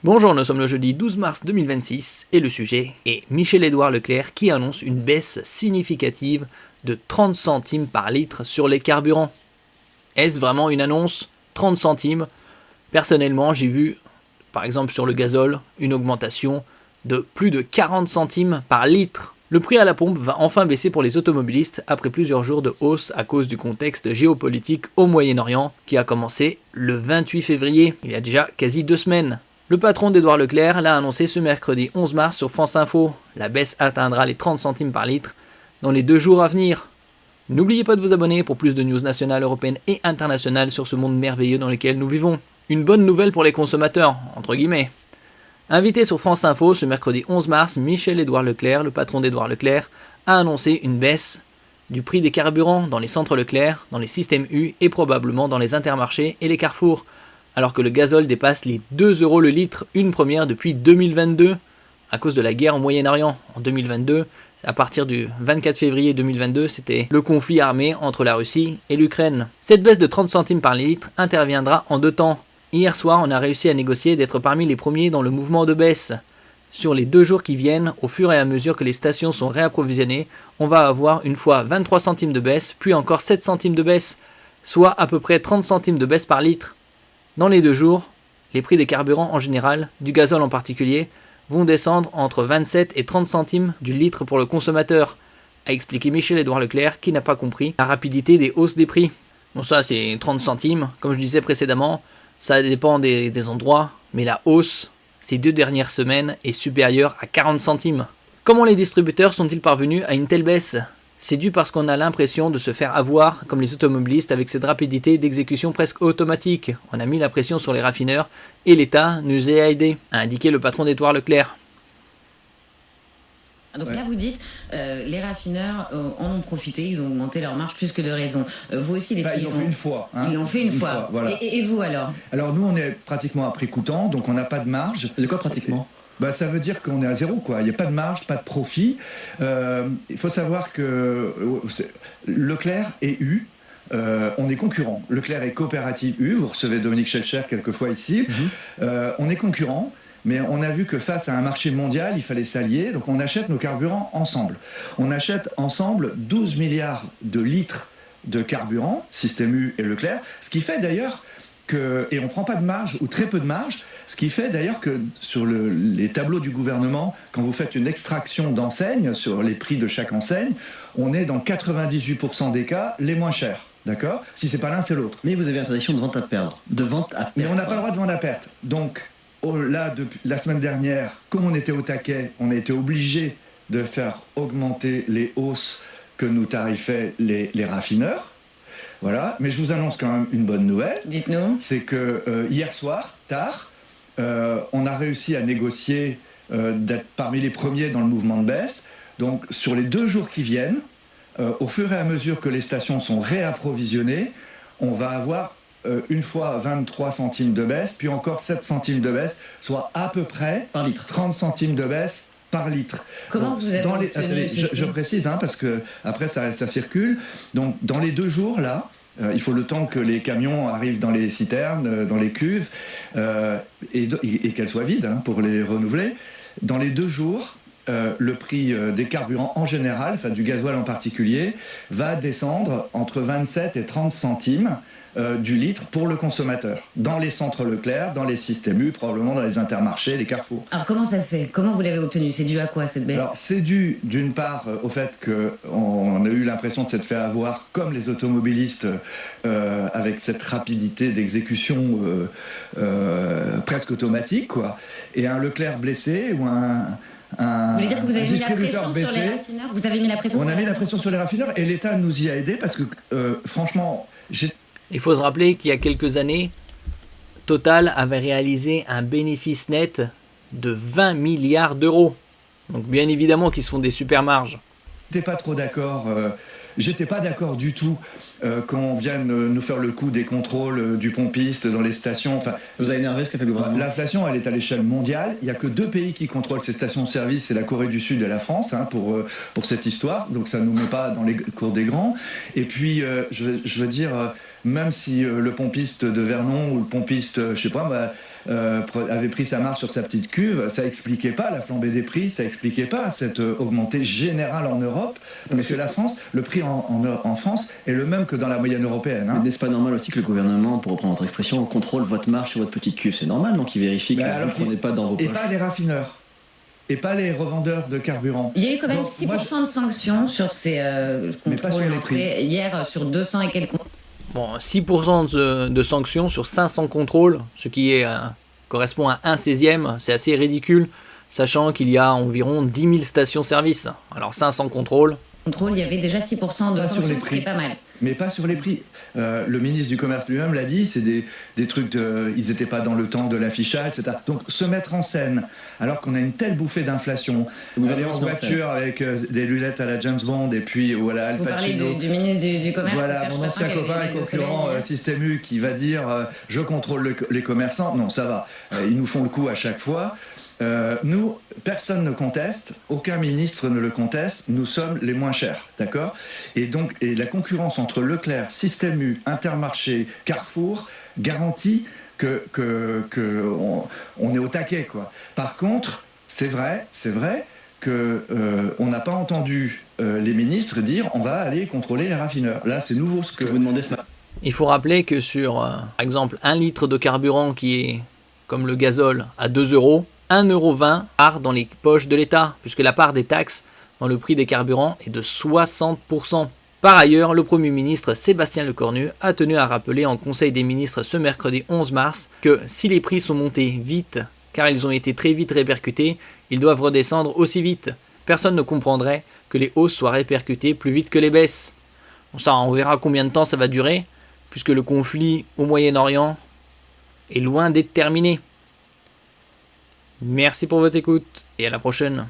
Bonjour, nous sommes le jeudi 12 mars 2026 et le sujet est Michel-Édouard Leclerc qui annonce une baisse significative de 30 centimes par litre sur les carburants. Est-ce vraiment une annonce? 30 centimes. Personnellement, j'ai vu, par exemple sur le gazole, une augmentation de plus de 40 centimes par litre. Le prix à la pompe va enfin baisser pour les automobilistes après plusieurs jours de hausse à cause du contexte géopolitique au Moyen-Orient qui a commencé le 28 février, il y a déjà quasi 2 semaines. Le patron d'Édouard Leclerc l'a annoncé ce mercredi 11 mars sur France Info. La baisse atteindra les 30 centimes par litre dans les 2 jours à venir. N'oubliez pas de vous abonner pour plus de news nationales, européennes et internationales sur ce monde merveilleux dans lequel nous vivons. Une bonne nouvelle pour les consommateurs, entre guillemets. Invité sur France Info ce mercredi 11 mars, Michel-Édouard Leclerc, le patron d'Édouard Leclerc, a annoncé une baisse du prix des carburants dans les centres Leclerc, dans les systèmes U et probablement dans les intermarchés et les carrefours, alors que le gazole dépasse les 2 € le litre, une première depuis 2022, à cause de la guerre au Moyen-Orient. En 2022, à partir du 24 février 2022, c'était le conflit armé entre la Russie et l'Ukraine. Cette baisse de 30 centimes par litre interviendra en 2 temps. Hier soir, on a réussi à négocier d'être parmi les premiers dans le mouvement de baisse. Sur les 2 jours qui viennent, au fur et à mesure que les stations sont réapprovisionnées, on va avoir une fois 23 centimes de baisse, puis encore 7 centimes de baisse, soit à peu près 30 centimes de baisse par litre. Dans les 2 jours, les prix des carburants en général, du gazole en particulier, vont descendre entre 27 et 30 centimes du litre pour le consommateur, a expliqué Michel-Édouard Leclerc qui n'a pas compris la rapidité des hausses des prix. Bon, ça c'est 30 centimes, comme je disais précédemment, ça dépend des endroits, mais la hausse ces 2 dernières semaines est supérieure à 40 centimes. Comment les distributeurs sont-ils parvenus à une telle baisse? C'est dû parce qu'on a l'impression de se faire avoir, comme les automobilistes, avec cette rapidité d'exécution presque automatique. On a mis la pression sur les raffineurs et l'État nous a aidés, a indiqué le patron d'Édouard Leclerc. Donc là, vous dites, les raffineurs en ont profité, ils ont augmenté leur marge plus que de raison. Vous aussi, les prix, ils l'ont fait une fois. Ils l'ont fait une fois. Voilà. Et vous alors? Alors nous, on est pratiquement à prix coûtant, donc on n'a pas de marge. De quoi pratiquement? Ça veut dire qu'on est à zéro, quoi. Il n'y a pas de marge, pas de profit. Il faut savoir que Leclerc et U, on est concurrents. Leclerc est coopérative U, vous recevez Dominique Schelcher quelquefois ici. On est concurrents, mais on a vu que face à un marché mondial, il fallait s'allier, donc on achète nos carburants ensemble. On achète ensemble 12 milliards de litres de carburant, Système U et Leclerc, ce qui fait d'ailleurs et on ne prend pas de marge ou très peu de marge, ce qui fait d'ailleurs que sur les tableaux du gouvernement, quand vous faites une extraction d'enseignes sur les prix de chaque enseigne, on est dans 98% des cas les moins chers. D'accord? Si c'est pas l'un, c'est l'autre. Mais vous avez interdiction de vente à perdre. De vente à perte. Mais on n'a pas le droit de vendre à perte. Donc là, depuis la semaine dernière, comme on était au taquet, on a été obligé de faire augmenter les hausses que nous tarifaient les raffineurs. Voilà, mais je vous annonce quand même une bonne nouvelle. Dites-nous. C'est que hier soir, tard, on a réussi à négocier d'être parmi les premiers dans le mouvement de baisse. Donc sur les 2 jours qui viennent, au fur et à mesure que les stations sont réapprovisionnées, on va avoir une fois 23 centimes de baisse, puis encore 7 centimes de baisse, soit à peu près par litre. 30 centimes de baisse par litre. Comment vous avez obtenu ceci ? Je précise, parce que après ça circule. Donc dans les 2 jours là, il faut le temps que les camions arrivent dans les citernes, dans les cuves, et qu'elles soient vides pour les renouveler. Dans les 2 jours, le prix des carburants en général, enfin du gasoil en particulier, va descendre entre 27 et 30 centimes du litre pour le consommateur. Dans les centres Leclerc, dans les systèmes U, probablement dans les intermarchés, les carrefours. Alors comment ça se fait? Comment vous l'avez obtenu? C'est dû à quoi cette baisse? Alors c'est dû d'une part au fait qu'on a eu l'impression de s'être fait avoir comme les automobilistes avec cette rapidité d'exécution presque automatique, quoi. Et un Leclerc blessé ou vous voulez dire que vous avez mis la pression sur les raffineurs? Vous avez mis la pression On a mis la pression sur les raffineurs et l'État nous y a aidés parce que franchement... Il faut se rappeler qu'il y a quelques années, Total avait réalisé un bénéfice net de 20 milliards d'euros. Donc bien évidemment qu'ils se font des super marges. J'étais pas trop d'accord. J'étais pas d'accord du tout qu'on vienne nous faire le coup des contrôles du pompiste dans les stations. Enfin, ça vous a énervé ce qu'a fait le gouvernement? L'inflation, elle est à l'échelle mondiale. Il n'y a que 2 pays qui contrôlent ces stations-service, c'est la Corée du Sud et la France, pour cette histoire. Donc ça ne nous met pas dans les cours des grands. Et puis, je veux dire, même si le pompiste de Vernon ou le pompiste, je sais pas, avait pris sa marche sur sa petite cuve, ça expliquait pas la flambée des prix, ça expliquait pas cette augmentée générale en Europe, parce que la France, le prix en France est le même que dans la moyenne européenne. Hein. N'est-ce pas normal aussi que le gouvernement, pour reprendre votre expression, contrôle votre marge sur votre petite cuve? C'est normal, donc il vérifie que vous ne prenez pas dans vos poches. Et pas les raffineurs. Et pas les revendeurs de carburant. Il y a eu quand même 6% de sanctions sur ces contrôles lancés hier sur 200 et quelques. Bon, 6% de sanctions sur 500 contrôles, ce qui correspond à 1/16e, c'est assez ridicule, sachant qu'il y a environ 10 000 stations-service. Alors 500 contrôles. Il y avait déjà 6% de sanctions, ce qui est pas mal. Mais pas sur les prix. Le ministre du Commerce lui-même l'a dit, c'est des trucs ils n'étaient pas dans le temps de l'affichage, etc. Donc se mettre en scène, alors qu'on a une telle bouffée d'inflation, vous allez en voiture avec des lunettes à la James Bond et puis voilà, Al Pacino. Vous parlez du ministre du Commerce, voilà, mon ancien copain et concurrent Système U qui va dire je contrôle les commerçants. Non, ça va. Ils nous font le coup à chaque fois. Nous, personne ne conteste, aucun ministre ne le conteste, nous sommes les moins chers, d'accord ? Et la concurrence entre Leclerc, Système U, Intermarché, Carrefour garantit qu'on est au taquet, quoi. Par contre, c'est vrai que on n'a pas entendu les ministres dire on va aller contrôler les raffineurs. Là, c'est nouveau ce que vous demandez ce matin. Il faut rappeler que sur, par exemple, 1 litre de carburant qui est, comme le gazole, à 2 €, 1,20 € part dans les poches de l'État, puisque la part des taxes dans le prix des carburants est de 60%. Par ailleurs, le Premier ministre Sébastien Lecornu a tenu à rappeler en Conseil des ministres ce mercredi 11 mars que si les prix sont montés vite, car ils ont été très vite répercutés, ils doivent redescendre aussi vite. Personne ne comprendrait que les hausses soient répercutées plus vite que les baisses. Bon, ça, on verra combien de temps ça va durer, puisque le conflit au Moyen-Orient est loin d'être terminé. Merci pour votre écoute et à la prochaine.